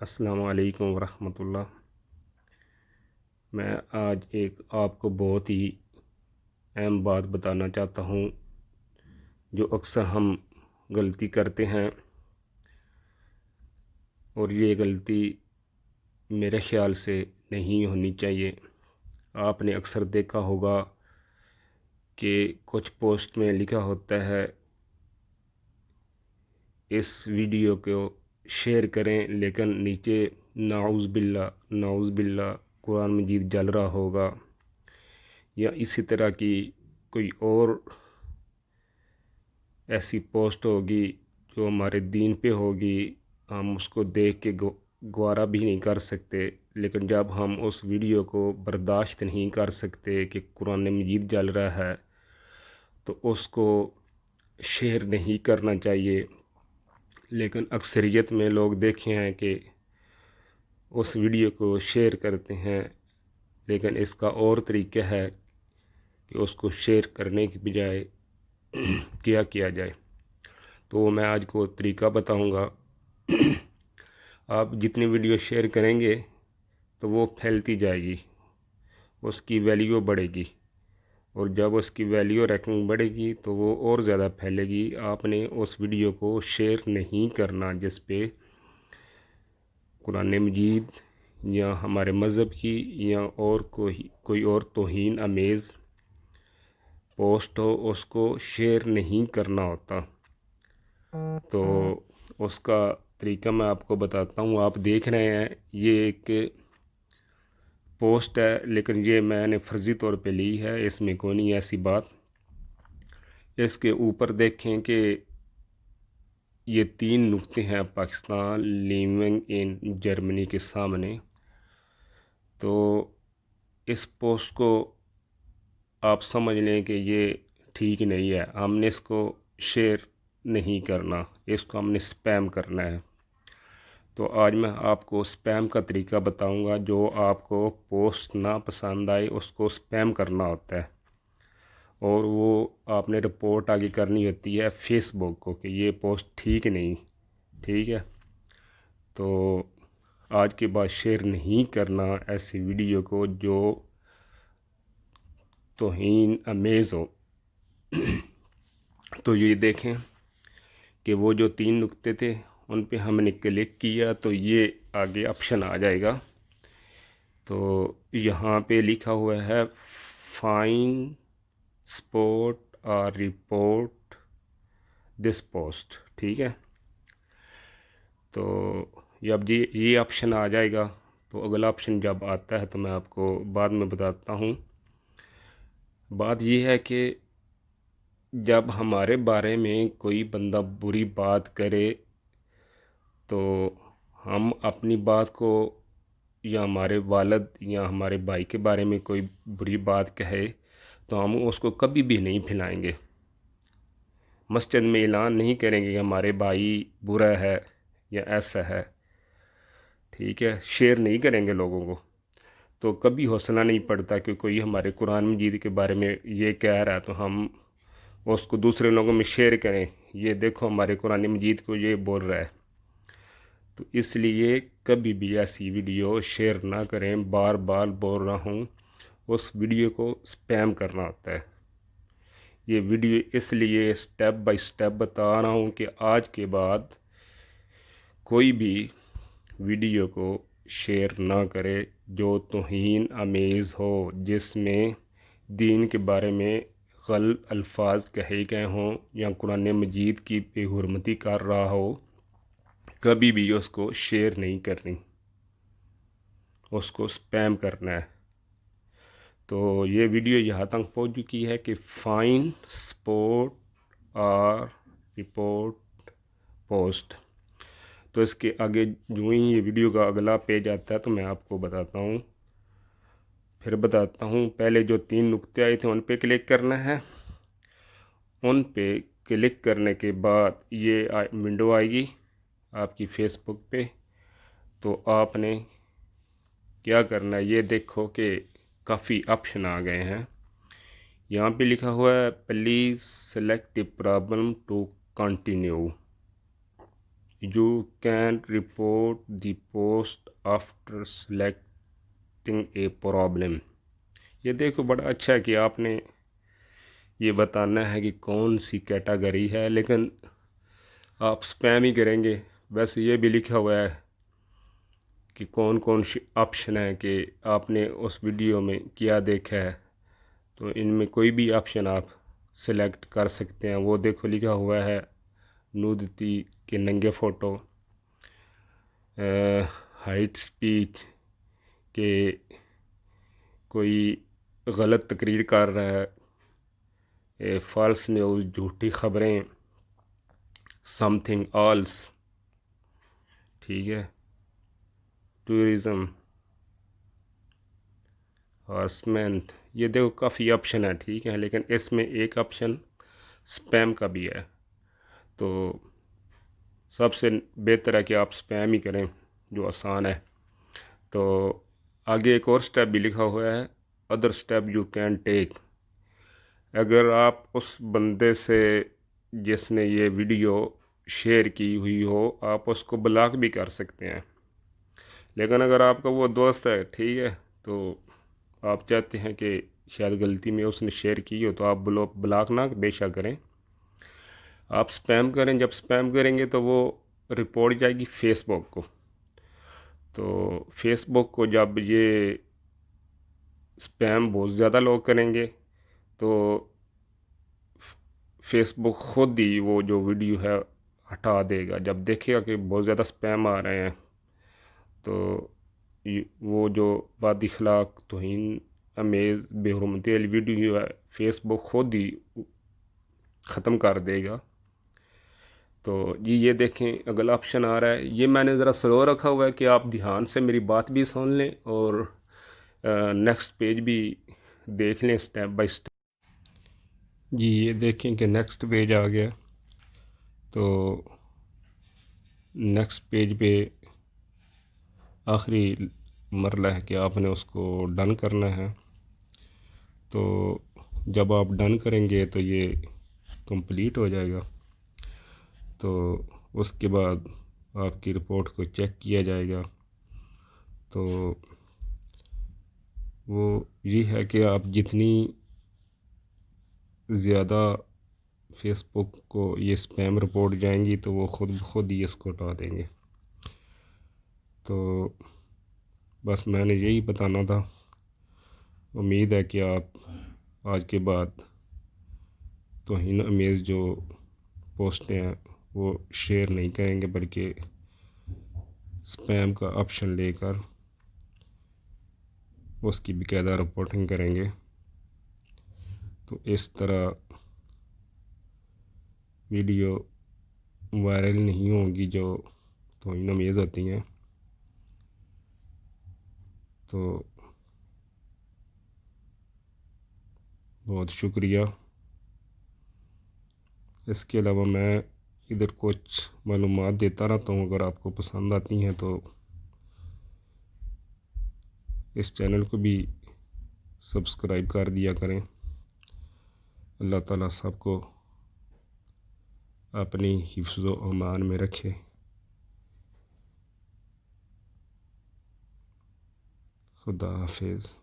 السلام علیکم ورحمۃ اللہ۔ میں آج آپ کو بہت ہی اہم بات بتانا چاہتا ہوں جو اکثر ہم غلطی کرتے ہیں، اور یہ غلطی میرے خیال سے نہیں ہونی چاہیے۔ آپ نے اکثر دیکھا ہوگا کہ کچھ پوسٹ میں لکھا ہوتا ہے اس ویڈیو کو شیئر کریں، لیکن نیچے نعوذ باللہ قرآن مجید جل رہا ہوگا، یا اسی طرح کی کوئی اور ایسی پوسٹ ہوگی جو ہمارے دین پہ ہوگی۔ ہم اس کو دیکھ کے گوارا بھی نہیں کر سکتے، لیکن جب ہم اس ویڈیو کو برداشت نہیں کر سکتے کہ قرآن مجید جل رہا ہے تو اس کو شیئر نہیں کرنا چاہیے۔ لیکن اکثریت میں لوگ دیکھے ہیں کہ اس ویڈیو کو شیئر کرتے ہیں، لیکن اس کا اور طریقہ ہے کہ اس کو شیئر کرنے کی بجائے کیا جائے۔ تو میں آج کو طریقہ بتاؤں گا۔ آپ جتنی ویڈیو شیئر کریں گے تو وہ پھیلتی جائے گی، اس کی ویلیو بڑھے گی، اور جب اس کی ویلیو رینکنگ بڑھے گی تو وہ اور زیادہ پھیلے گی۔ آپ نے اس ویڈیو کو شیئر نہیں کرنا جس پہ قرآن مجید یا ہمارے مذہب کی یا اور کوئی اور توہین آمیز پوسٹ ہو، اس کو شیئر نہیں کرنا ہوتا۔ تو اس کا طریقہ میں آپ کو بتاتا ہوں۔ آپ دیکھ رہے ہیں یہ ایک پوسٹ ہے، لیکن یہ میں نے فرضی طور پہ لی ہے، اس میں کوئی نہیں ایسی بات۔ اس کے اوپر دیکھیں کہ یہ 3 نقطے ہیں: پاکستان لیونگ ان جرمنی کے سامنے۔ تو اس پوسٹ کو آپ سمجھ لیں کہ یہ ٹھیک نہیں ہے، ہم نے اس کو شیئر نہیں کرنا، اس کو ہم نے سپیم کرنا ہے۔ تو آج میں آپ کو سپیم کا طریقہ بتاؤں گا۔ جو آپ کو پوسٹ نہ پسند آئے اس کو سپیم کرنا ہوتا ہے، اور وہ آپ نے رپورٹ آگے کرنی ہوتی ہے فیس بک کو کہ یہ پوسٹ ٹھیک نہیں، ٹھیک ہے۔ تو آج کے بعد شیئر نہیں کرنا ایسی ویڈیو کو جو توہین امیز ہو۔ تو یہ دیکھیں کہ وہ جو 3 نقطے تھے ان پہ ہم نے کلک کیا تو یہ آگے آپشن آ جائے گا۔ تو یہاں پہ لکھا ہوا ہے فائن سپورٹ اور رپورٹ دس پوسٹ، ٹھیک ہے۔ تو جب یہ آپشن آ جائے گا تو اگلا آپشن جب آتا ہے تو میں آپ کو بعد میں بتاتا ہوں۔ بات یہ ہے کہ جب ہمارے بارے میں کوئی بندہ بری بات کرے تو ہم اپنی بات کو، یا ہمارے والد یا ہمارے بھائی کے بارے میں کوئی بری بات کہے تو ہم اس کو کبھی بھی نہیں پھیلائیں گے۔ مسجد میں اعلان نہیں کریں گے کہ ہمارے بھائی برا ہے یا ایسا ہے، ٹھیک ہے، شیئر نہیں کریں گے لوگوں کو۔ تو کبھی حوصلہ نہیں پڑتا کہ کوئی ہمارے قرآن مجید کے بارے میں یہ کہہ رہا ہے تو ہم اس کو دوسرے لوگوں میں شیئر کریں، یہ دیکھو ہمارے قرآن مجید کو یہ بول رہا ہے۔ تو اس لیے کبھی بھی ایسی ویڈیو شیئر نہ کریں۔ بار بار بول رہا ہوں، اس ویڈیو کو سپیم کرنا ہوتا ہے۔ یہ ویڈیو اس لیے سٹیپ بائی سٹیپ بتا رہا ہوں کہ آج کے بعد کوئی بھی ویڈیو کو شیئر نہ کرے جو توہین آمیز ہو، جس میں دین کے بارے میں غلط الفاظ کہے گئے ہوں یا قرآن مجید کی بے حرمتی کر رہا ہو۔ کبھی بھی اس کو شیئر نہیں کرنی، اس کو سپیم کرنا ہے۔ تو یہ ویڈیو یہاں تک پہنچ چکی ہے کہ فائن سپورٹ اور رپورٹ پوسٹ۔ تو اس کے آگے جو ہی یہ ویڈیو کا اگلا پیج آتا ہے تو میں آپ کو بتاتا ہوں، پھر بتاتا ہوں۔ پہلے جو 3 نقطے آئے تھے ان پہ کلک کرنا ہے۔ ان پہ کلک کرنے کے بعد یہ ونڈو آئے گی آپ کی فیس بک پہ۔ تو آپ نے کیا کرنا ہے، یہ دیکھو کہ کافی آپشن آ گئے ہیں۔ یہاں پہ لکھا ہوا ہے please select problem to continue, you can report the post after selecting a problem. یہ دیکھو بڑا اچھا ہے کہ آپ نے یہ بتانا ہے کہ کون سی کیٹاگری ہے، لیکن آپ سپیم ہی کریں گے. ویسے یہ بھی لکھا ہوا ہے کہ کون کون سی آپشن ہے کہ آپ نے اس ویڈیو میں کیا دیکھا ہے، تو ان میں کوئی بھی آپشن آپ سلیکٹ کر سکتے ہیں. وہ دیکھو لکھا ہوا ہے نودتی کے ننگے فوٹو، ہائٹ اسپیچ کہ کوئی غلط تقریر کر رہا ہے، فالس نیوز جھوٹی خبریں، سم تھنگ آلس، ٹھیک ہے، ٹورزم، ہارسمنٹ. یہ دیکھو کافی آپشن ہے، ٹھیک ہے، لیکن اس میں ایک آپشن سپیم کا بھی ہے. تو سب سے بہتر ہے کہ آپ سپیم ہی کریں، جو آسان ہے. تو آگے ایک اور سٹیپ بھی لکھا ہوا ہے، other step you can take. اگر آپ اس بندے سے جس نے یہ ویڈیو شیئر کی ہوئی ہو، آپ اس کو بلاک بھی کر سکتے ہیں. لیکن اگر آپ کا وہ دوست ہے، ٹھیک ہے، تو آپ چاہتے ہیں کہ شاید غلطی میں اس نے شیئر کی ہو، تو آپ بلاک نہ بے شک کریں، آپ سپیم کریں. جب سپیم کریں گے تو وہ رپورٹ جائے گی فیس بک کو. تو فیس بک کو جب یہ سپیم بہت زیادہ لوگ کریں گے تو فیس بک خود ہی وہ جو ویڈیو ہے ہٹا دے گا. جب دیکھے گا کہ بہت زیادہ سپیم آ رہے ہیں تو وہ جو بد اخلاق، توہین امیز، بے حرمتی والی ویڈیو ہے فیس بک خود ہی ختم کر دے گا. تو جی یہ دیکھیں اگلا آپشن آ رہا ہے. یہ میں نے ذرا سلو رکھا ہوا ہے کہ آپ دھیان سے میری بات بھی سن لیں اور نیکسٹ پیج بھی دیکھ لیں سٹیپ بائی سٹیپ. جی یہ دیکھیں کہ نیکسٹ پیج آ گیا. تو نیکسٹ پیج پہ آخری مرحلہ ہے کہ آپ نے اس کو ڈن کرنا ہے. تو جب آپ ڈن کریں گے تو یہ کمپلیٹ ہو جائے گا. تو اس کے بعد آپ کی رپورٹ کو چیک کیا جائے گا. تو وہ یہ ہے کہ آپ جتنی زیادہ فیس بک کو یہ سپیم رپورٹ جائیں گی تو وہ خود بخود ہی اس کو ہٹا دیں گے. تو بس میں نے یہی بتانا تھا. امید ہے کہ آپ آج کے بعد توہین امیز جو پوسٹیں ہیں وہ شیئر نہیں کریں گے، بلکہ سپیم کا آپشن لے کر اس کی باقاعدہ رپورٹنگ کریں گے. تو اس طرح ویڈیو وائرل نہیں ہوگی جو توہین امیز ہوتی ہیں. تو بہت شکریہ. اس کے علاوہ میں ادھر کچھ معلومات دیتا رہتا ہوں، اگر آپ کو پسند آتی ہیں تو اس چینل کو بھی سبسکرائب کر دیا کریں. اللہ تعالیٰ سب کو اپنی حفظ و امان میں رکھے. خدا حافظ.